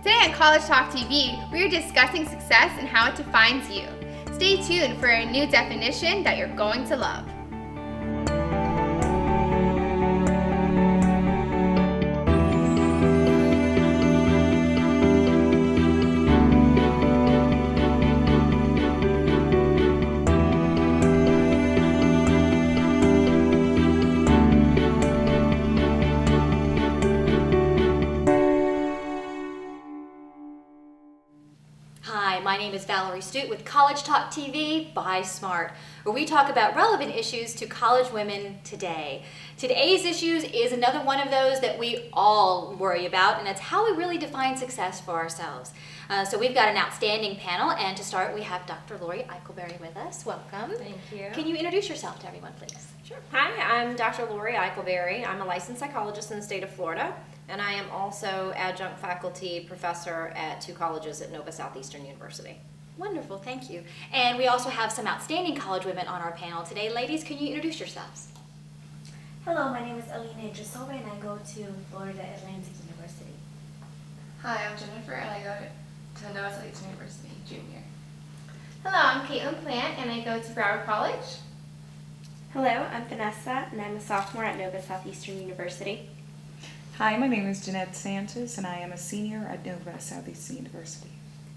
Today at College Talk TV, we are discussing success and how it defines you. Stay tuned for a new definition that you're going to love. Hi, my name is Valerie Stute with College Talk TV by Smartte, where we talk about relevant issues to college women today. Today's issues is another one of those that we all worry about, and it's how we really define success for ourselves. So we've got an outstanding panel, and to start we have Dr. Lori Eichelberry with us. Welcome. Thank you. Can you introduce yourself to everyone, please? Sure. Hi, I'm Dr. Lori Eichelberry. I'm a licensed psychologist in the state of Florida, and I am also adjunct faculty professor at 2 colleges at Nova Southeastern University. Wonderful, thank you. And we also have some outstanding college women on our panel today. Ladies, can you introduce yourselves? Hello, my name is Alina Idrisova and I go to Florida Atlantic University. Hi, I'm Jennifer and I go to Nova Southeastern University, junior. Hello, I'm Caitlin Plant and I go to Broward College. Hello, I'm Vanessa and I'm a sophomore at Nova Southeastern University. Hi, my name is Jeanette Sanchez and I am a senior at Nova Southeastern University.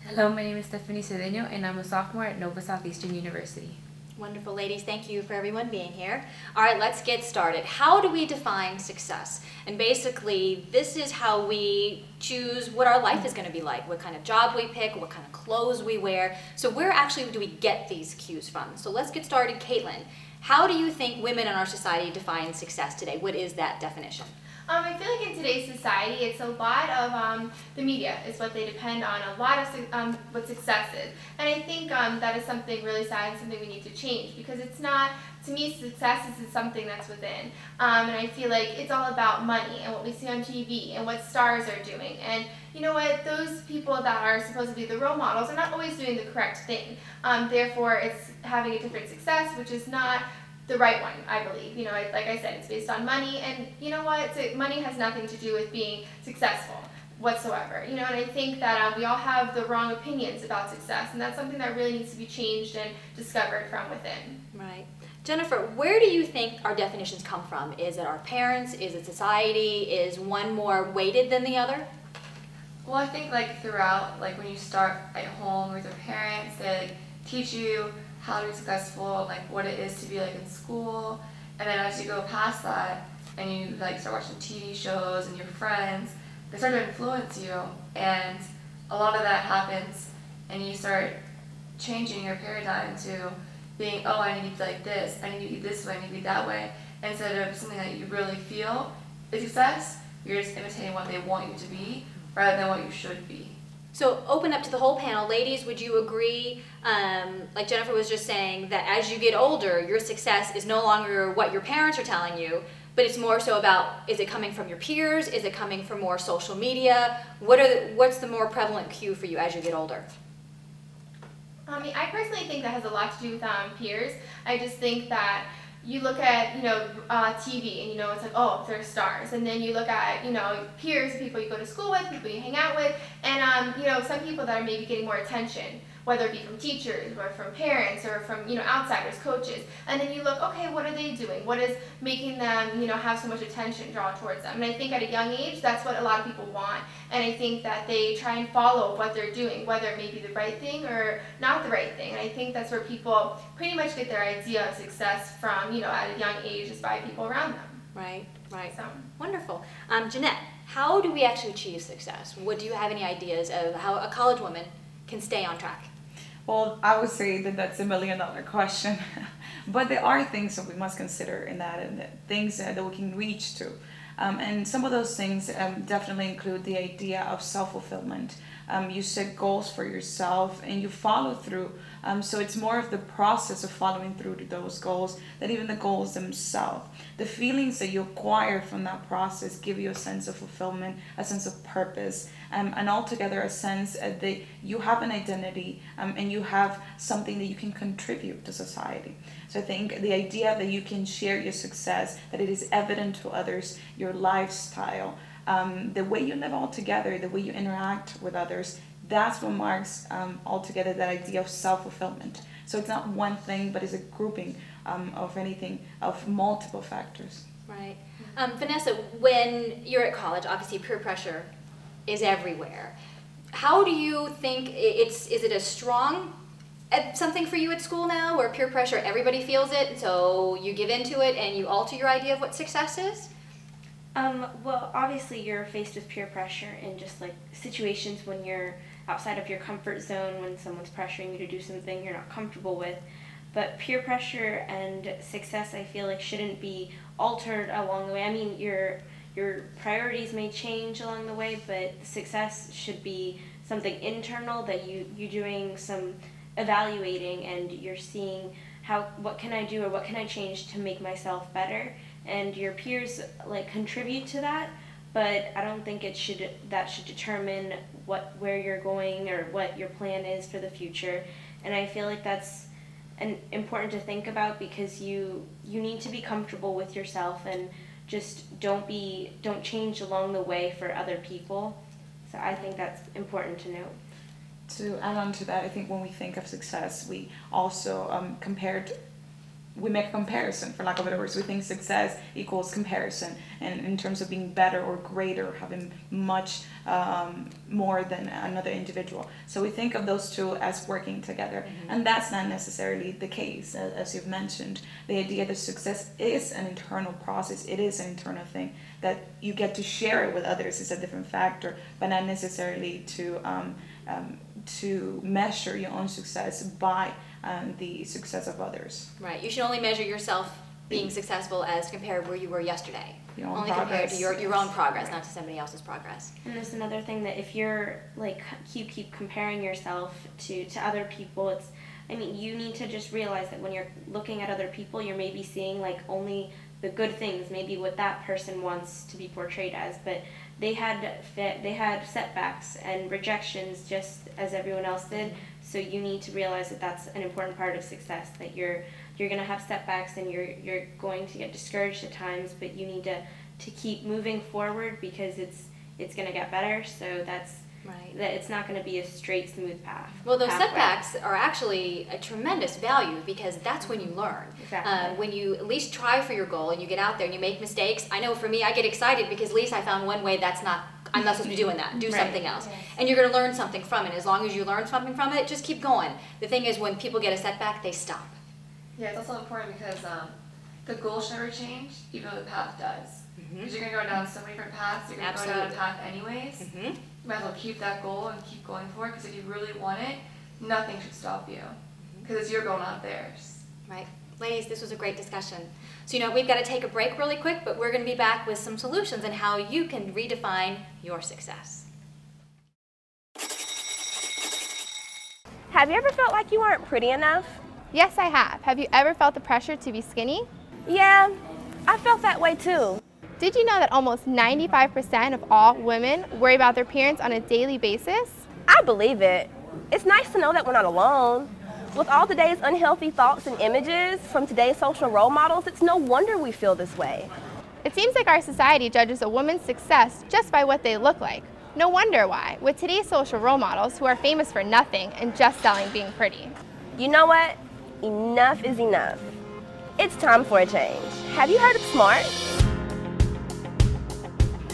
Hello, my name is Stephanie Cedeno and I'm a sophomore at Nova Southeastern University. Wonderful, ladies. Thank you for everyone being here. All right, let's get started. How do we define success? And basically, this is how we choose what our life is going to be like, what kind of job we pick, what kind of clothes we wear. So where actually do we get these cues from? So let's get started. Caitlin, how do you think women in our society define success today? What is that definition? I feel like in today's society, it's a lot of the media is what they depend on, a lot of what success is. And I think that is something really sad and something we need to change because it's not, to me, success is something that's within. And I feel like it's all about money and what we see on TV and what stars are doing. And you know what, those people that are supposed to be the role models are not always doing the correct thing. Therefore, it's having a different success, which is not the right one, I believe. You know, like I said, it's based on money, and you know what? Money has nothing to do with being successful whatsoever. You know, and I think that we all have the wrong opinions about success, and that's something that really needs to be changed and discovered from within. Right. Jennifer, where do you think our definitions come from? Is it our parents? Is it society? Is one more weighted than the other? Well, I think like throughout, like when you start at home with your parents, they like teach you how to be successful, like what it is to be like in school, and then as you go past that and you like start watching TV shows and your friends, they start to influence you, and a lot of that happens and you start changing your paradigm to being, oh, I need to be like this, I need to be this way, I need to be that way, instead of something that you really feel is success. You're just imitating what they want you to be rather than what you should be. So open up to the whole panel. Ladies, would you agree, like Jennifer was just saying, that as you get older, your success is no longer what your parents are telling you, but it's more so about, is it coming from your peers? Is it coming from more social media? What's the more prevalent cue for you as you get older? I mean, I personally think that has a lot to do with peers. I just think that you look at, you know, TV and, you know, it's like, oh, they're stars. And then you look at, you know, peers, people you go to school with, people you hang out with, and, you know, some people that are maybe getting more attention, whether it be from teachers or from parents or from, you know, outsiders, coaches. And then you look, okay, what are they doing? What is making them, you know, have so much attention drawn towards them? And I think at a young age, that's what a lot of people want. And I think that they try and follow what they're doing, whether it may be the right thing or not the right thing. And I think that's where people pretty much get their idea of success from, you know, at a young age, is by people around them. Right, right. So. Wonderful. Jeanette, how do we actually achieve success? Do you have any ideas of how a college woman can stay on track? Well, I would say that that's $1 million question, but there are things that we must consider in that, and things that we can reach to. And some of those things definitely include the idea of self-fulfillment. You set goals for yourself and you follow through. So it's more of the process of following through to those goals than even the goals themselves. The feelings that you acquire from that process give you a sense of fulfillment, a sense of purpose, and altogether a sense that you have an identity and you have something that you can contribute to society. So I think the idea that you can share your success, that it is evident to others, your lifestyle, the way you live all together, the way you interact with others, that's what marks altogether that idea of self-fulfillment. So it's not one thing, but it's a grouping of multiple factors. Right. Vanessa, when you're at college, obviously peer pressure is everywhere. How do you think is it a strong something for you at school now, where peer pressure, everybody feels it, so you give into it and you alter your idea of what success is? Well, obviously you're faced with peer pressure in just like situations when you're outside of your comfort zone, when someone's pressuring you to do something you're not comfortable with. But peer pressure and success, I feel like, shouldn't be altered along the way. I mean, your priorities may change along the way, but success should be something internal, that you're doing some evaluating and you're seeing what can I do or what can I change to make myself better, and your peers like contribute to that, but I don't think that should determine where you're going or what your plan is for the future. And I feel like that's important to think about, because you need to be comfortable with yourself and just don't change along the way for other people. So I think that's important to note. To add on to that, I think when we think of success, we also we make a comparison, for lack of better words. We think success equals comparison, and in terms of being better or greater, having much more than another individual. So we think of those two as working together, and that's not necessarily the case. As you've mentioned, the idea that success is an internal process, it is an internal thing, that you get to share it with others is a different factor, but not necessarily to measure your own success by the success of others. Right. You should only measure yourself being successful as compared where you were yesterday. Only compared to your own progress, right, not to somebody else's progress. And there's another thing, that if you're like you keep comparing yourself to other people, you need to just realize that when you're looking at other people, you're maybe seeing like only the good things, maybe what that person wants to be portrayed as, but they had setbacks and rejections just as everyone else did. So you need to realize that that's an important part of success, that you're going to have setbacks and you're going to get discouraged at times, but you need to keep moving forward, because it's going to get better. So that's right. That it's not going to be a straight, smooth path. Well, those setbacks are actually a tremendous value, because that's when you learn. Exactly. When you at least try for your goal and you get out there and you make mistakes. I know for me, I get excited because at least I found one way I'm not supposed to be doing that. Do something else. Yes. And you're going to learn something from it. As long as you learn something from it, just keep going. The thing is, when people get a setback, they stop. Yeah, it's also important because the goal should never change, even though the path does. Because you're going to go down so many different paths, you're going to go down a path anyways. You might as well keep that goal and keep going for it, because if you really want it, nothing should stop you. Because it's your goal, not theirs. Right. Ladies, this was a great discussion. So, we've got to take a break really quick, but we're going to be back with some solutions on how you can redefine your success. Have you ever felt like you weren't pretty enough? Yes, I have. Have you ever felt the pressure to be skinny? Yeah, I felt that way too. Did you know that almost 95% of all women worry about their appearance on a daily basis? I believe it. It's nice to know that we're not alone. With all today's unhealthy thoughts and images from today's social role models, it's no wonder we feel this way. It seems like our society judges a woman's success just by what they look like. No wonder why, with today's social role models who are famous for nothing and just selling being pretty. You know what? Enough is enough. It's time for a change. Have you heard of Smartte?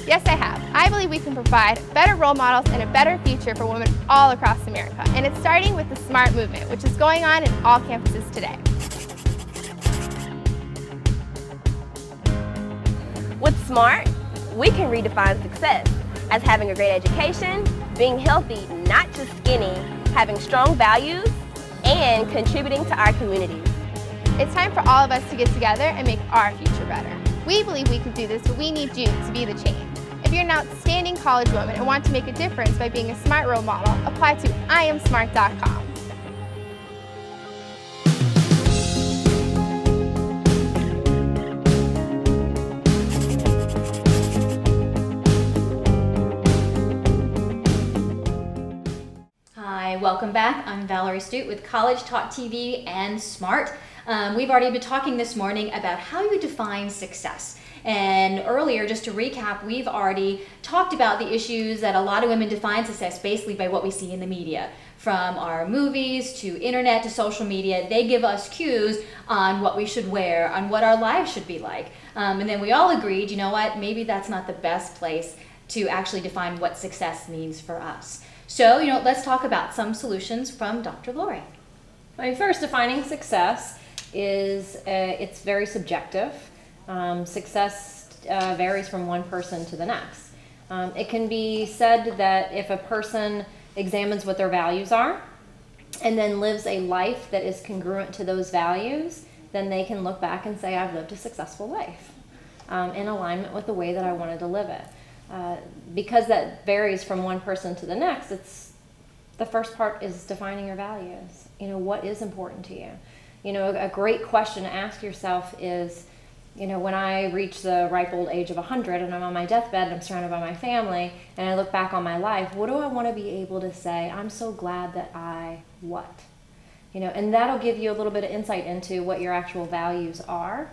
Yes, I have. I believe we can provide better role models and a better future for women all across America. And it's starting with the Smartte movement, which is going on in all campuses today. With Smartte, we can redefine success as having a great education, being healthy, not just skinny, having strong values, and contributing to our communities. It's time for all of us to get together and make our future better. We believe we can do this, but we need you to be the change. If you're an outstanding college woman and want to make a difference by being a Smartte role model, apply to IamSmart.com. Hi, welcome back. I'm Valerie Stute with College Talk TV and Smartte. We've already been talking this morning about how you define success. And earlier, just to recap, we've already talked about the issues that a lot of women define success basically by what we see in the media. From our movies to internet to social media, they give us cues on what we should wear, on what our lives should be like. And then we all agreed, you know what, maybe that's not the best place to actually define what success means for us. So, let's talk about some solutions from Dr. Lori. First, defining success is, it's very subjective. Success varies from one person to the next. It can be said that if a person examines what their values are and then lives a life that is congruent to those values, then they can look back and say, I've lived a successful life in alignment with the way that I wanted to live it. Because that varies from one person to the next, the first part is defining your values. What is important to you? A great question to ask yourself is, when I reach the ripe old age of 100 and I'm on my deathbed and I'm surrounded by my family and I look back on my life, what do I want to be able to say, I'm so glad that I what? And that'll give you a little bit of insight into what your actual values are.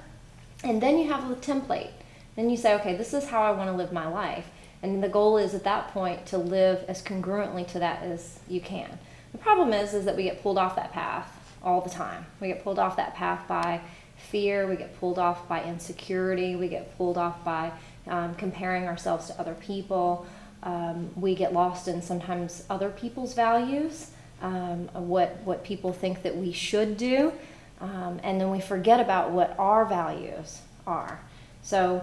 And then you have a template. Then you say, okay, this is how I want to live my life. And the goal is at that point to live as congruently to that as you can. The problem is that we get pulled off that path all the time. We get pulled off that path by fear, we get pulled off by insecurity, we get pulled off by comparing ourselves to other people. We get lost in sometimes other people's values, what people think that we should do, and then we forget about what our values are. So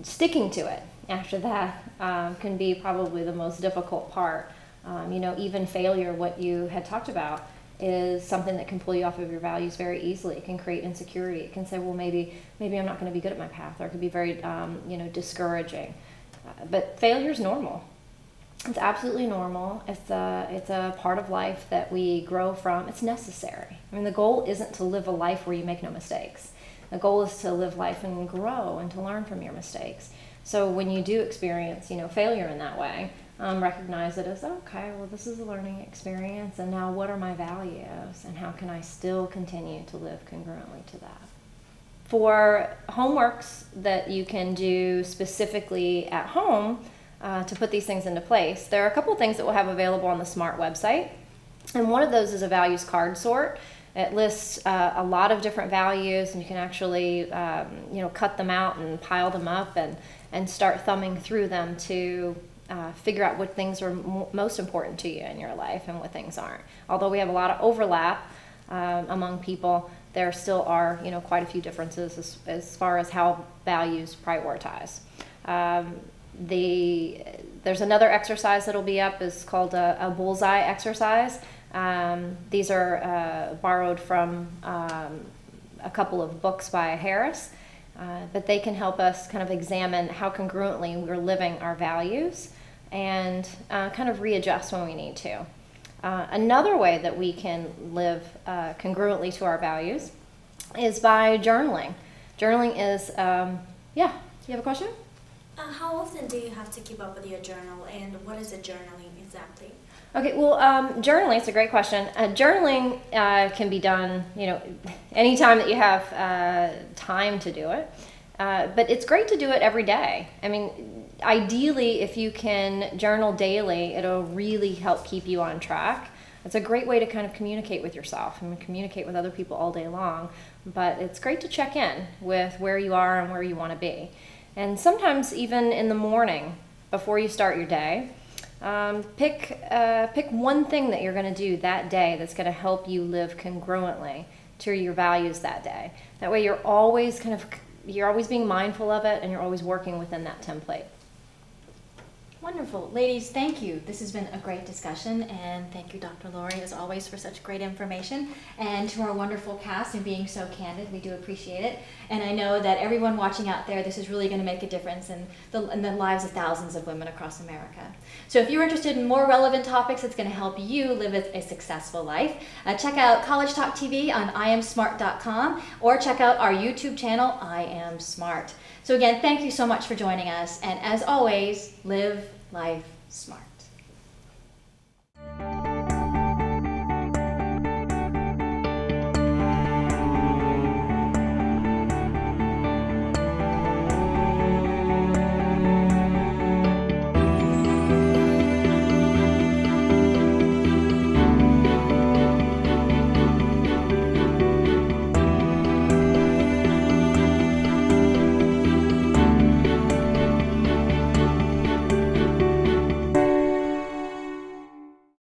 sticking to it after that can be probably the most difficult part. Even failure, what you had talked about, is something that can pull you off of your values very easily. It can create insecurity. It can say, well, maybe I'm not going to be good at my path, or it could be very, discouraging. But failure is normal. It's absolutely normal. It's a part of life that we grow from. It's necessary. The goal isn't to live a life where you make no mistakes. The goal is to live life and grow and to learn from your mistakes. So when you do experience, failure in that way, recognize it as, okay, well, this is a learning experience, and now what are my values, and how can I still continue to live congruently to that? For homeworks that you can do specifically at home to put these things into place, there are a couple of things that we'll have available on the Smartte website, and one of those is a values card sort. It lists a lot of different values, and you can actually cut them out and pile them up and start thumbing through them to figure out what things are most important to you in your life and what things aren't. Although we have a lot of overlap among people, there still are quite a few differences as far as how values prioritize. There's another exercise that'll be up, is called a bullseye exercise. These are borrowed from a couple of books by Harris, but they can help us kind of examine how congruently we're living our values and kind of readjust when we need to. Another way that we can live congruently to our values is by journaling. Journaling is, yeah, you have a question? How often do you have to keep up with your journal, and what is it journaling exactly? Okay, well, journaling, it's a great question. Journaling can be done, anytime that you have time to do it. But it's great to do it every day. Ideally, if you can journal daily, it'll really help keep you on track. It's a great way to kind of communicate with yourself and communicate with other people all day long. But it's great to check in with where you are and where you want to be. And sometimes even in the morning, before you start your day, pick one thing that you're going to do that day that's going to help you live congruently to your values that day. That way you're always being mindful of it, and you're always working within that template. Wonderful. Ladies, thank you. This has been a great discussion, and thank you, Dr. Lori, as always, for such great information, and to our wonderful cast and being so candid. We do appreciate it, and I know that everyone watching out there, this is really going to make a difference in the lives of thousands of women across America. So if you're interested in more relevant topics that's going to help you live a successful life, check out College Talk TV on iamsmart.com, or check out our YouTube channel, I Am Smartte. So again, thank you so much for joining us, and as always, live life smart.